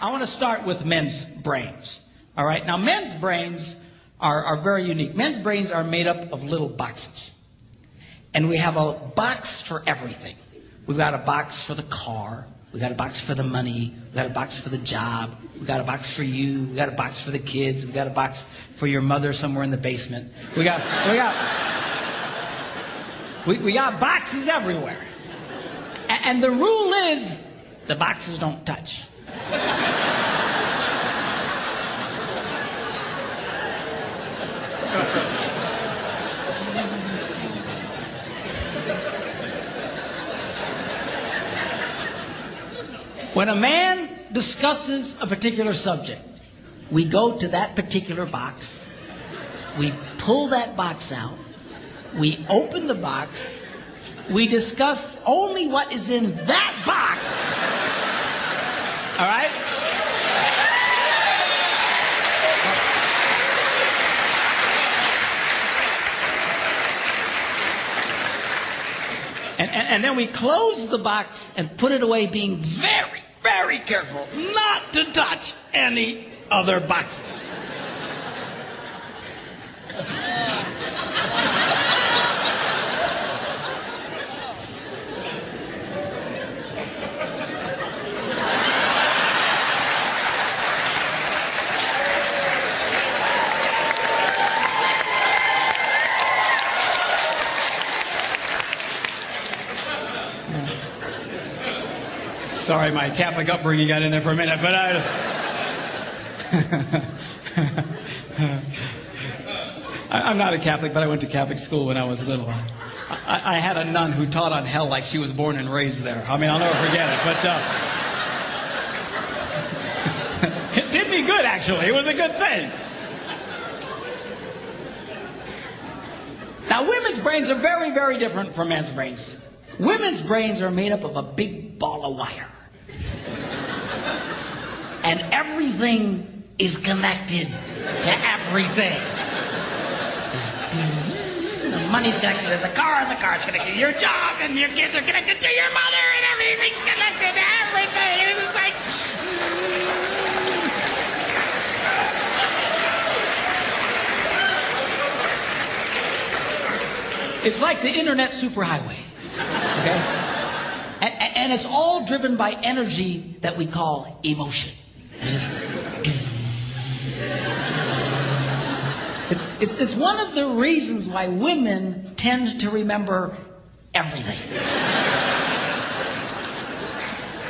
I want to start with men's brains. All right? Now, men's brains are very unique. Men's brains are made up of little boxes. And we have a box for everything. We've got a box for the car. We've got a box for the money. We've got a box for the job. We've got a box for you. We've got a box for the kids. We've got a box for your mother somewhere in the basement. We got boxes everywhere. And the rule is the boxes don't touch. When a man discusses a particular subject, we go to that particular box, we pull that box out, we open the box, we discuss only what is in that box. All right? And then we close the box and put it away, being very, very careful not to touch any other boxes. Sorry, my Catholic upbringing got in there for a minute, but I'm not a Catholic, but I went to Catholic school when I was little. I had a nun who taught on hell like she was born and raised there. I mean, I'll never forget it, but it did me good, actually. It was a good thing. Now, women's brains are very, very different from men's brains. Women's brains are made up of a big ball of wire. And everything is connected to everything. The money's connected to the car's connected to your job, and your kids are connected to your mother, and everything's connected to everything. It's just like... It's like the internet superhighway. Okay? And it's all driven by energy that we call emotion. It's one of the reasons why women tend to remember everything.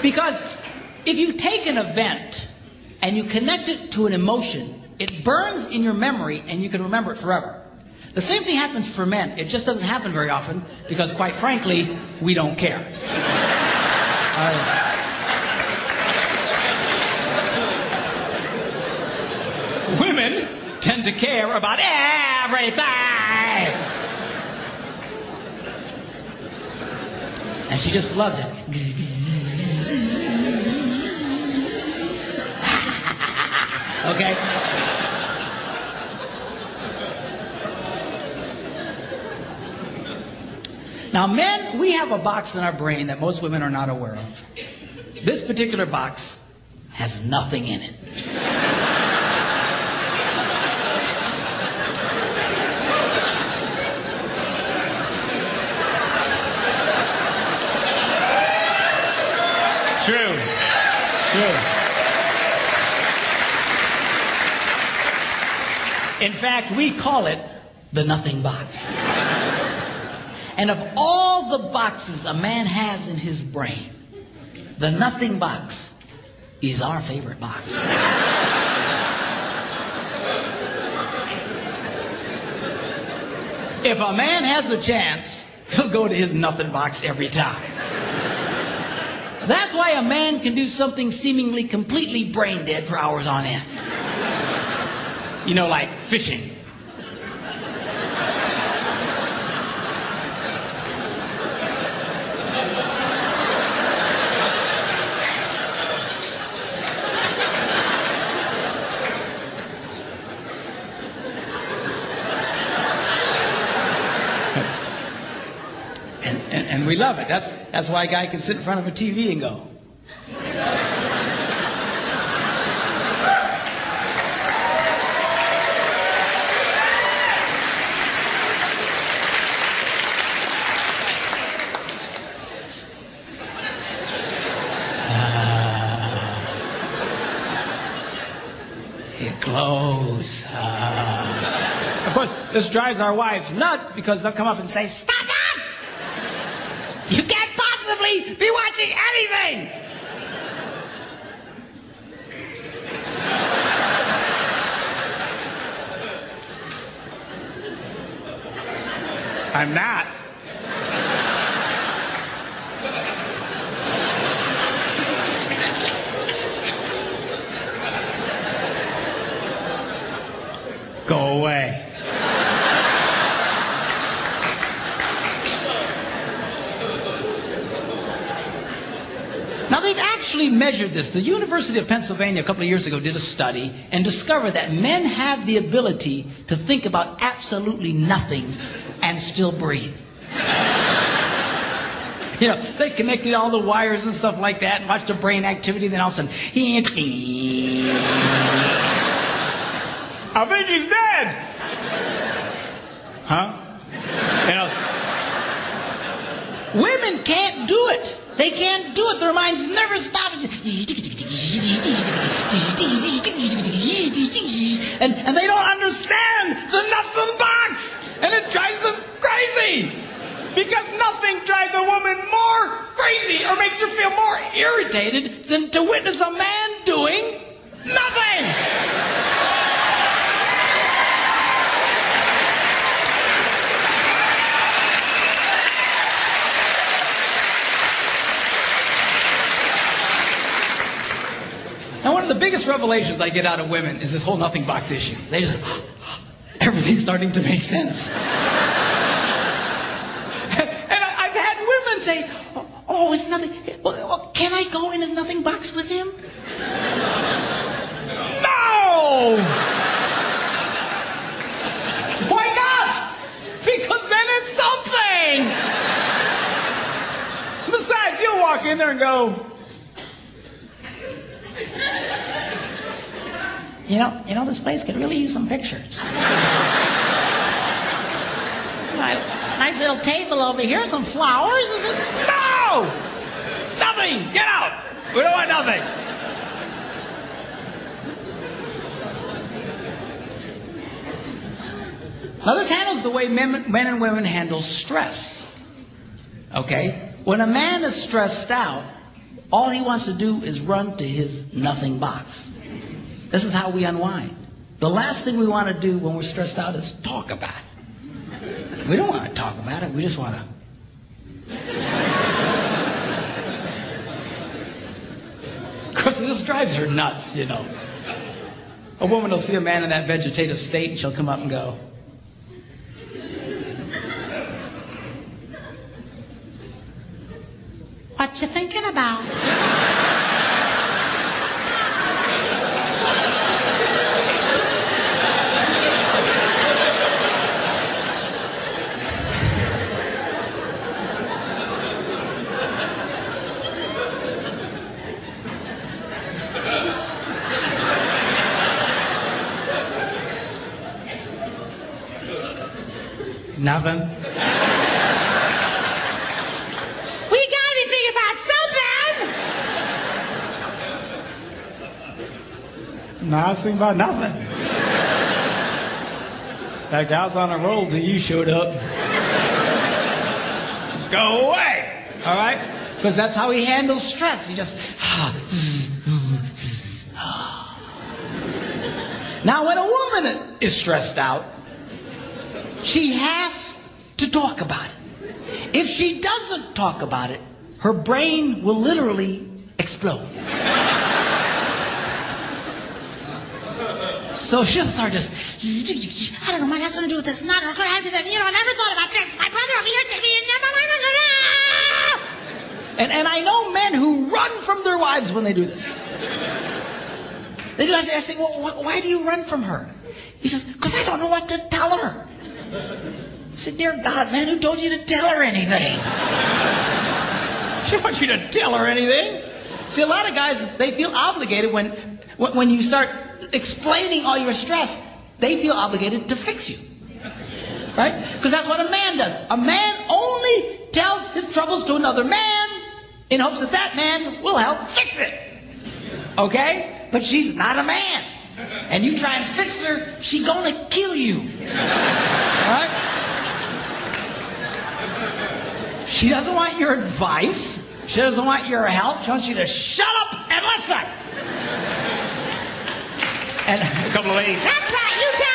Because if you take an event and you connect it to an emotion, it burns in your memory and you can remember it forever. The same thing happens for men. It just doesn't happen very often because, quite frankly, we don't care. Women tend to care about everything. And she just loves it. Okay? Now, men, we have a box in our brain that most women are not aware of. This particular box has nothing in it. It's true. It's true. In fact, we call it the nothing box. And of all the boxes a man has in his brain, the nothing box is our favorite box. If a man has a chance, he'll go to his nothing box every time. That's why a man can do something seemingly completely brain dead for hours on end. You know, like fishing. And we love it. That's why a guy can sit in front of a TV and go. close. Of course, this drives our wives nuts because they'll come up and say, "Stop that! You can't possibly be watching anything!" I'm not. Go away. Now, they've actually measured this. The University of Pennsylvania a couple of years ago did a study and discovered that men have the ability to think about absolutely nothing and still breathe. You know, they connected all the wires and stuff like that and watched the brain activity, then all of a sudden, I think he's dead. Huh? You know, women can't do it. They can't do it. Their minds never stop. And they don't understand the nothing box. And it drives them crazy. Because nothing drives a woman more crazy or makes her feel more irritated than to witness a man doing nothing. Now, one of the biggest revelations I get out of women is this whole nothing box issue. They just, everything's starting to make sense. And I've had women say, "Oh, it's nothing. Well, can I go in his nothing box with him?" No! Why not? Because then it's something. Besides, you'll walk in there and go, You know, this place could really use some pictures. Nice little table over here, some flowers. Is it? No! Nothing! Get out! We don't want nothing. Now, this handles the way men and women handle stress. Okay? When a man is stressed out, all he wants to do is run to his nothing box. This is how we unwind. The last thing we want to do when we're stressed out is talk about it. We don't want to talk about it. We just want to. Of course, it just drives her nuts, you know. A woman will see a man in that vegetative state and she'll come up and go, "What you thinking about?" Nothing. We gotta be thinking about something. No, I was thinking about nothing. In fact, I was on a roll till you showed up. Go away. All right? Because that's how he handles stress. He just. Now, when a woman is stressed out, she has to talk about it. If she doesn't talk about it, her brain will literally explode. So she'll start just, I don't know, might have something to do with this. Not, I never thought about this. My brother over here said me. And I know men who run from their wives when they do this. They do. I say, "Well, why do you run from her?" He says, "Because I don't know what to tell her." I said, "Dear God, man, who told you to tell her anything?" She wants you to tell her anything. See, a lot of guys, they feel obligated when you start explaining all your stress, they feel obligated to fix you. Right? Because that's what a man does. A man only tells his troubles to another man in hopes that that man will help fix it. Okay? But she's not a man. and you try and fix her, she gonna kill you. All right? She doesn't want your advice. She doesn't want your help. She wants you to shut up and listen. And a couple of ladies, that's right, you tell